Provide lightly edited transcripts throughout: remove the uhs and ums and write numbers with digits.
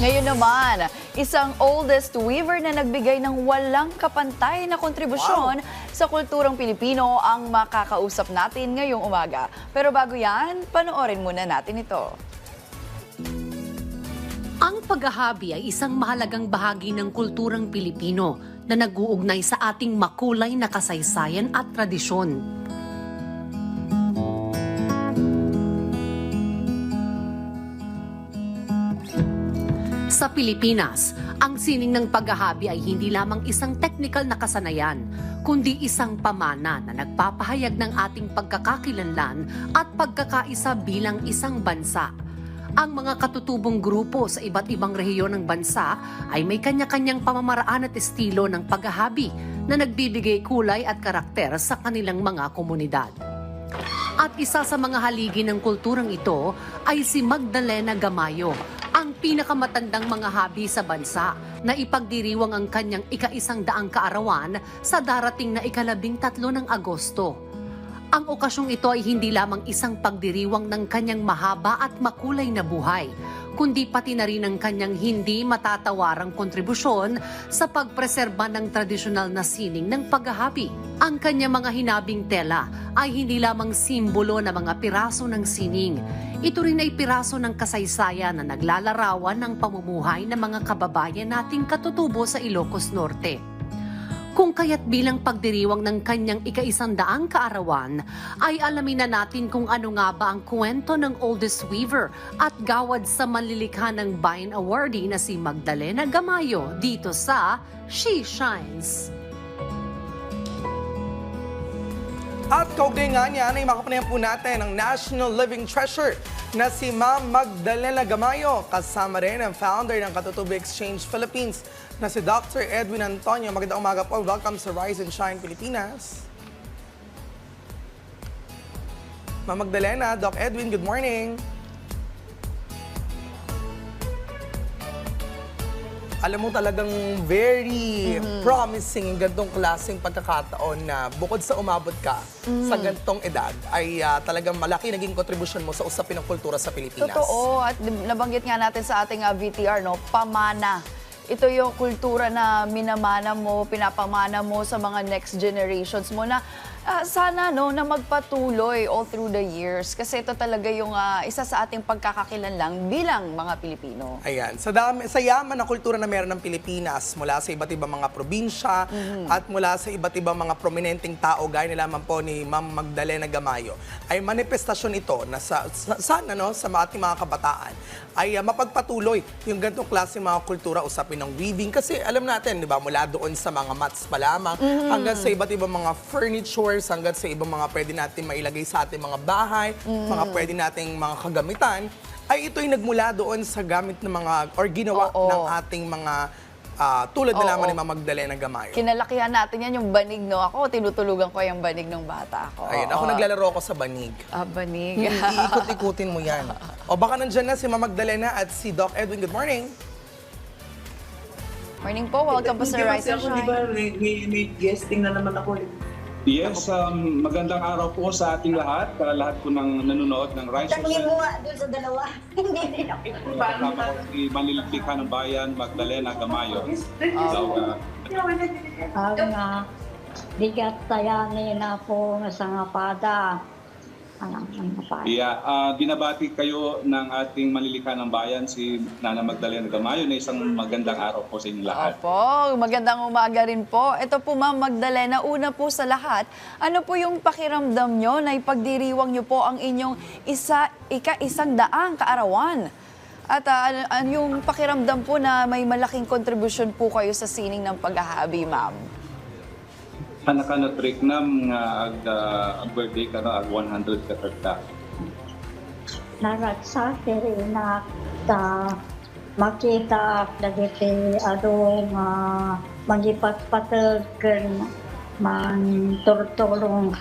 Ngayon naman, isang oldest weaver na nagbigay ng walang kapantay na kontribusyon sa kulturang Pilipino ang makakausap natin ngayong umaga. Pero bago yan, panoorin muna natin ito. Ang paghahabi ay isang mahalagang bahagi ng kulturang Pilipino na nag-uugnay sa ating makulay na kasaysayan at tradisyon. Sa Pilipinas, ang sining ng paghahabi ay hindi lamang isang technical na kasanayan, kundi isang pamana na nagpapahayag ng ating pagkakakilanlan at pagkakaisa bilang isang bansa. Ang mga katutubong grupo sa iba't ibang rehiyon ng bansa ay may kanya-kanyang pamamaraan at estilo ng paghahabi na nagbibigay kulay at karakter sa kanilang mga komunidad. At isa sa mga haligi ng kulturang ito ay si Magdalena Gamayo, ang pinakamatandang mga habi sa bansa na ipagdiriwang ang kanyang ika-100 kaarawan sa darating na ika-13 ng Agosto. Ang okasyong ito ay hindi lamang isang pagdiriwang ng kanyang mahaba at makulay na buhay, kundi pati na rin ang kanyang hindi matatawarang kontribusyon sa pagpreserba ng tradisyonal na sining ng paghahabi. Ang kanyang mga hinabing tela ay hindi lamang simbolo na mga piraso ng sining. Ito rin ay piraso ng kasaysayan na naglalarawan ng pamumuhay ng mga kababayan nating katutubo sa Ilocos Norte. Kung kaya't bilang pagdiriwang ng kanyang ika-100 kaarawan, ay alamin na natin kung ano nga ba ang kwento ng oldest weaver at gawad sa manlilikha ng Bayan Awardee na si Magdalena Gamayo dito sa She Shines. At kaugnay nga niyan ay makapanayan po natin ang National Living Treasure na si Ma'am Magdalena Gamayo. Kasama rin ang founder ng Katutubo Exchange Philippines na si Dr. Edwin Antonio. Magandang umaga po. Welcome sa Rise and Shine Pilipinas. Ma'am Magdalena, Doc Edwin, good morning. Alam mo talagang very promising yung gantong klaseng pagkakataon na bukod sa umabot ka sa gantong edad ay talagang malaki naging kontribusyon mo sa usapin ng kultura sa Pilipinas. Totoo, at nabanggit nga natin sa ating VTR, no, pamana. Ito yung kultura na minamana mo, pinapamana mo sa mga next generations mo na sana no, na magpatuloy all through the years. Kasi ito talaga yung isa sa ating pagkakakilanlang bilang mga Pilipino. Ayan, sa yaman na kultura na meron ng Pilipinas mula sa iba't ibang mga probinsya at mula sa iba't ibang mga prominenteng tao gaya nila man po ni Ma'am Magdalena Gamayo, ay manifestasyon ito na sana no, sa ating mga kabataan ay mapagpatuloy yung ganitong klase mga kultura usapin ng weaving. Kasi alam natin, di ba, mula doon sa mga mats pa lamang hanggang sa iba't ibang mga furnitures, hanggang sa ibang mga pwede natin mailagay sa ating mga bahay, mga pwede nating mga kagamitan, ay ito'y nagmula doon sa gamit ng mga, or ginawa ng ating mga tulad na lamang ni Ma'am Magdalena Gamayo. Kinalakihan natin yan, yung banig, no? Ako, tinutulugan ko yung banig ng bata ako. Ayan, ako naglalaro ako sa banig. Banig. Iikot-ikutin mo yan. O baka nandyan na si Ma'am Magdalena at si Doc Edwin. Good morning. Morning po, welcome po sa Rise and Di ba, Shine. may guesting na naman ako. Yes, magandang araw po sa ating lahat, para lahat po ng nanonood ng Rise and Tanungin Shine. mo nga doon sa dalawa. Hindi din ako. Kasama ko si Manlilikha ng Bayan, Magdalena Gamayo. Ang bigat tayanin na po sa ngapada. Binabati kayo ng ating Manlilikha ng Bayan, si Nana Magdalena Gamayo, na isang magandang araw po sa inyong lahat. Opo, magandang umaga rin po. Ito po, Ma'am Magdalena, una po sa lahat, ano po yung pakiramdam nyo na ipagdiriwang nyo po ang inyong ika-100 kaarawan? At yung pakiramdam po na may malaking kontribusyon po kayo sa sining ng paghahabi, Ma'am? Anak trick nam nga ag birthday ka na ag 100 ka tarta. Naragsa kiri na makita dagiti adong magipat-patagken man turtulong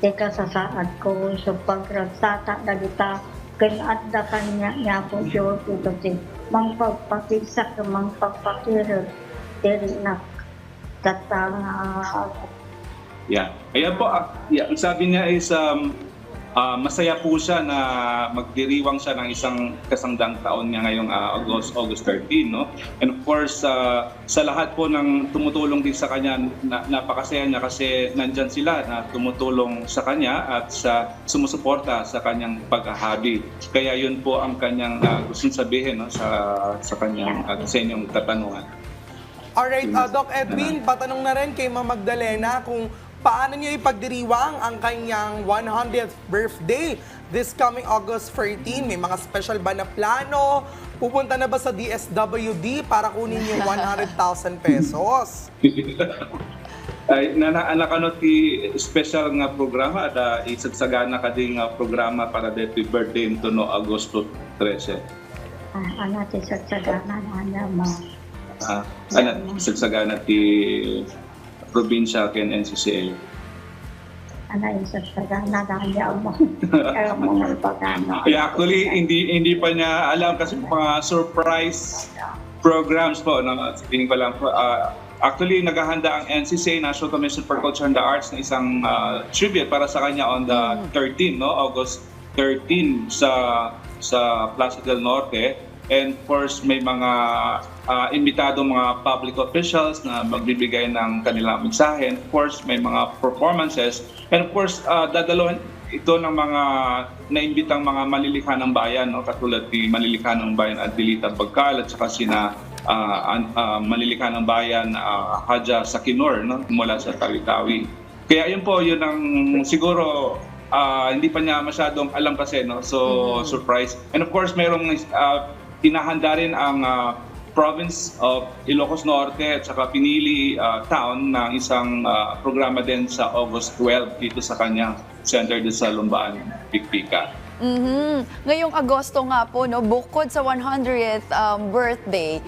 tika sa saad ko so pagragsata dagita ken adda kanya niya po sure ito si mangpagpakisak mangpagpakirot diri na katang Yeah. Ayan po, ang sabi niya is masaya po siya na magdiriwang siya ng isang kasangdang taon niya ngayong August 13, no? And of course, sa lahat po ng tumutulong din sa kanya, napakasaya niya kasi nandyan sila na tumutulong sa kanya at sumusuporta sa kanyang paghahabi. Kaya yun po ang kanyang gustong sabihin, no, sa kanyang sa inyong katanungan. Alright, Doc Edwin, patanong na rin kay Ma'am Magdalena kung paano niyo ipagdiriwang ang kanyang 100th birthday this coming August 14? May mga special ba na plano? Pupunta na ba sa DSWD para kunin yung 100,000 pesos? Ay, anak ti special nga programa at isagsagana ka ding programa para happy birthday nito no Agosto 13. Anak ti sagsagana na niya mo. Isagsagana ti probinsya ken NCCA. Anak ti sagsagana na niya mo. Kaya mo nga pagano. Actually, hindi pa niya alam kasi mga surprise programs po. Sabihin ko lang po, actually, naghahanda ang NCCA, National Commission for Culture and the Arts, na isang tribute para sa kanya on the 13, no? August 13 sa Plaza del Norte. And of course, may mga imbitadong mga public officials na magbibigay ng kanilang mensahe. And of course, may mga performances. And of course, dadalohan ito ng mga naimbitang mga malilikha ng bayan, no? Katulad ni Malilikha ng Bayan Adelita Bagcal at saka sina Malilikha ng Bayan Hadja Sakinor, no? Mula sa Tawi-Tawi. Kaya yun po, yun ang siguro hindi pa niya masyadong alam kasi, no? So, surprise. And of course, mayroong tinahanda rin ang province of Ilocos Norte at saka Pinili town ng isang programa din sa August 12 dito sa kanyang center din sa Lumbaan, Pikpika. Ngayong Agosto nga po, no, bukod sa 100th birthday,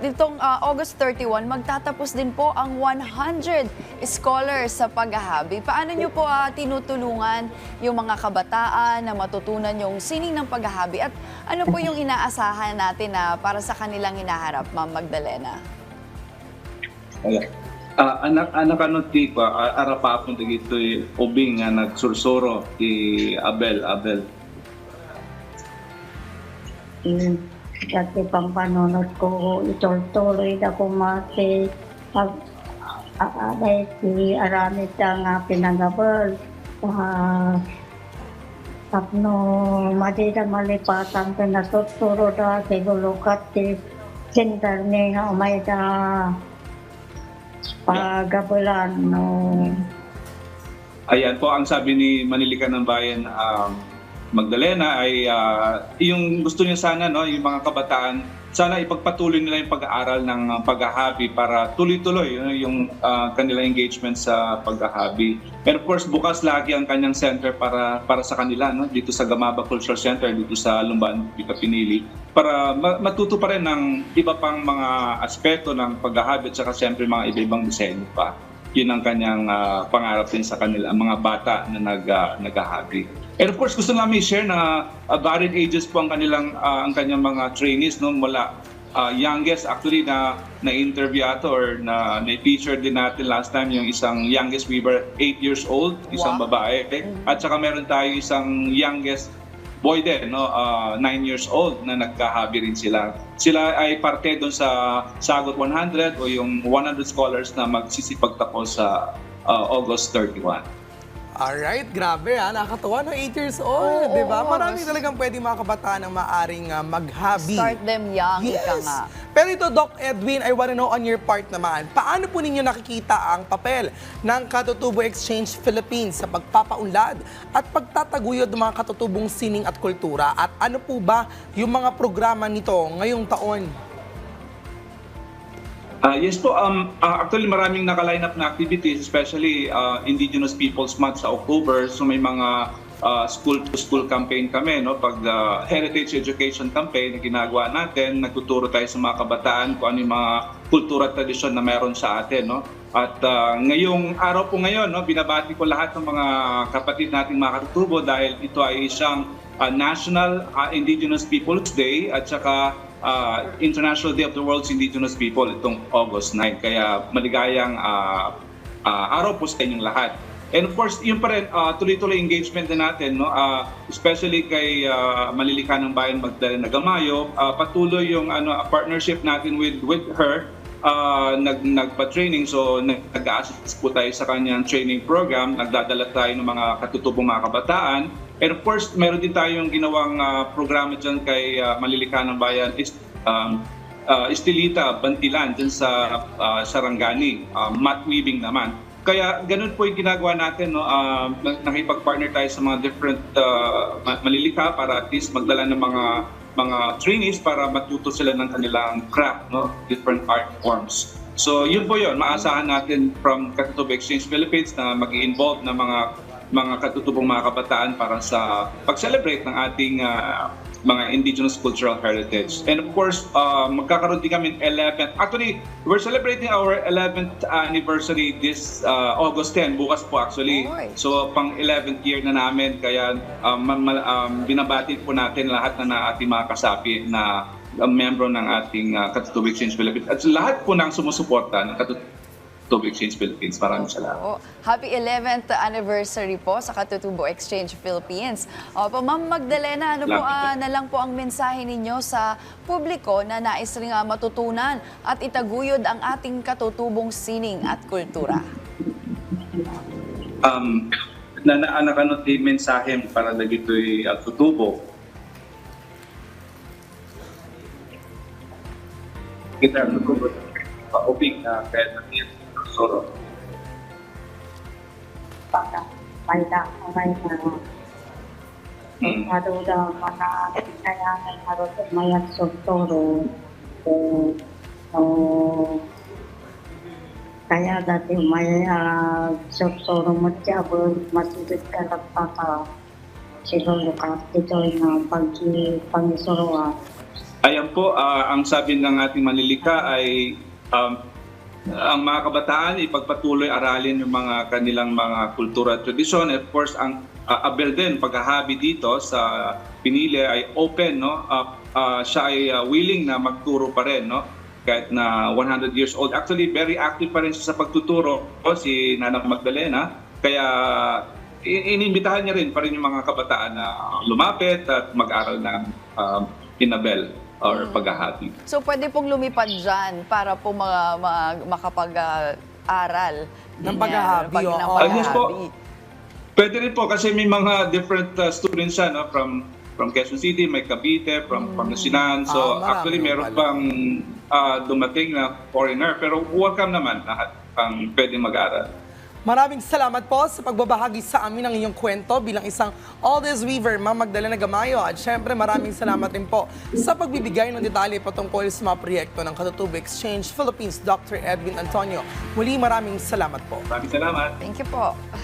itong August 31, magtatapos din po ang 100 scholars sa paghahabi. Paano nyo po tinutulungan yung mga kabataan na matutunan yung sining ng paghahabi? At ano po yung inaasahan natin na para sa kanilang hinaharap, Ma'am Magdalena? Anak ano ti pa arapapon dito ubing nga nagsursuro ti Abel. Dati pang panunod ko, ituloy na kumati pag alay si aramid nga pinagabal. Tapno madida malipatan pinatuturo da siguro ti center ni nga umay da pagabulan, no. Ayan po ang sabi ni Manilikan ng Bayan Magdalena ay yung gusto niya sana, no, yung mga kabataan sana ipagpatuloy nila yung pag-aaral ng paghahabi para tuloy-tuloy yung kanilang engagement sa paghahabi. And of course, bukas lagi ang kanyang center para sa kanila, no, dito sa Gamaba Cultural Center dito sa Lumban, Pinili, para matuto pa rin ng iba pang mga aspeto ng paghahabi at saka siyempre mga iba-ibang disenyo pa. Yun ang kanyang pangarap din sa kanila, mga bata na naghahabi. And of course, gusto namin i-share na varied ages po ang kanyang mga trainees, no, mula youngest actually na-interview ato or na-feature din natin last time yung isang youngest weaver, 8 years old, isang babae. At saka meron tayo isang youngest boy din, no, 9 years old na nagkahabi rin sila. Sila ay parte doon sa Sagot 100 o yung 100 scholars na magsisipagtapos sa August 31. Alright, grabe nakakatuwa, no? 8 years old, di ba? Marami talagang pwede mga kabataan ang maaring maghabi. Start them young, ika nga. Pero ito, Doc Edwin, I wanna know on your part naman, paano po ninyo nakikita ang papel ng Katutubo Exchange Philippines sa pagpapaunlad at pagtataguyod ng mga katutubong sining at kultura? At ano po ba yung mga programa nito ngayong taon? Yes po, actually maraming naka-line up na activities, especially Indigenous Peoples Month sa October. So may mga school-to-school campaign kami, no? Pag Heritage Education Campaign na ginagawa natin, nagtuturo tayo sa mga kabataan kung ano yung mga kultura at tradisyon na meron sa atin, no? At ngayong araw po ngayon, no, binabati ko lahat ng mga kapatid nating mga katutubo dahil ito ay isang National Indigenous Peoples Day at saka International Day of the World's Indigenous People itong August 9. Kaya maligayang araw po sa inyong lahat. And of course, yun pa rin, tuloy-tuloy engagement na natin, no? Especially kay Malilikanang Bayan Magdalena Gamayo, patuloy yung partnership natin with her. Nagpa-training, so nag-a-assist po tayo sa kanyang training program, nagdadala tayo ng mga katutubong mga kabataan. And of course, meron din tayong ginawang programa dyan kay Malilikanang Bayan, Estelita Bantilan dyan sa Sarangani, mat weaving naman. Kaya ganun po yung ginagawa natin, no? Nakipag-partner tayo sa mga different malilika para at least magdala ng mga trainees para matuto sila ng kanilang craft, no? Different art forms. So yun po yun, maasahan natin from Katutubo Exchange Philippines na mag-i-involve na mga katutubong mga kabataan para sa pag-celebrate ng ating mga indigenous cultural heritage. And of course, magkakaroon din kami 11th. Actually, we're celebrating our 11th anniversary this August 10, bukas po actually. Oy. So pang 11th year na namin, kaya binabati po natin lahat na ating mga kasapi na membro ng ating Katutubo Exchange Philippines. At lahat po ng sumusuporta ng Katutubo Exchange Philippines. Maraming salamat. Oo. Happy 11th anniversary po sa Katutubo Exchange Philippines. Opo, Ma'am Magdalena, ano po na lang po ang mensahe ninyo sa publiko na nais ring matutunan at itaguyod ang ating katutubong sining at kultura? Naanak di mensahe para na dito'y tutubo. Kita tutubo pa-uping na kaya natin soro. Para may maduda mga kaya may harot mayat sotoro kaya dati may sotoro mo tiyabon masudot ka nagpaka silolo ka ito na pangisoroa. Ayan po, ang sabi ng ating malilika ay ang mga kabataan ipagpatuloy aralin yung mga kanilang mga kultura at tradisyon. Of course, ang Abel din, paghahabi dito sa pinili ay open, no? Siya ay willing na magturo pa rin, no? Kahit na 100 years old. Actually, very active pa rin siya sa pagtuturo, si Nanang Magdalena. Kaya inimbitahan niya rin pa rin yung mga kabataan na lumapit at mag-aral ng Inabel or paghahabi. So pwede pong lumipad dyan para po makapag-aral. Ng paghahabi, Ng oo. Yes po. Pwede rin po kasi may mga different students siya, no? From Quezon City, may Cavite, from Pangasinan. So marami actually meron pala. pang dumating na foreigner. Pero welcome naman lahat ang pwedeng mag-aral. Maraming salamat po sa pagbabahagi sa amin ng iyong kwento bilang isang all-this weaver, Ma'am Magdalena Gamayo. At syempre maraming salamat din po sa pagbibigay ng detalye patungkol sa mga proyekto ng Katutubo Exchange Philippines, Dr. Edwin Antonio. Muli maraming salamat po. Maraming salamat. Thank you po.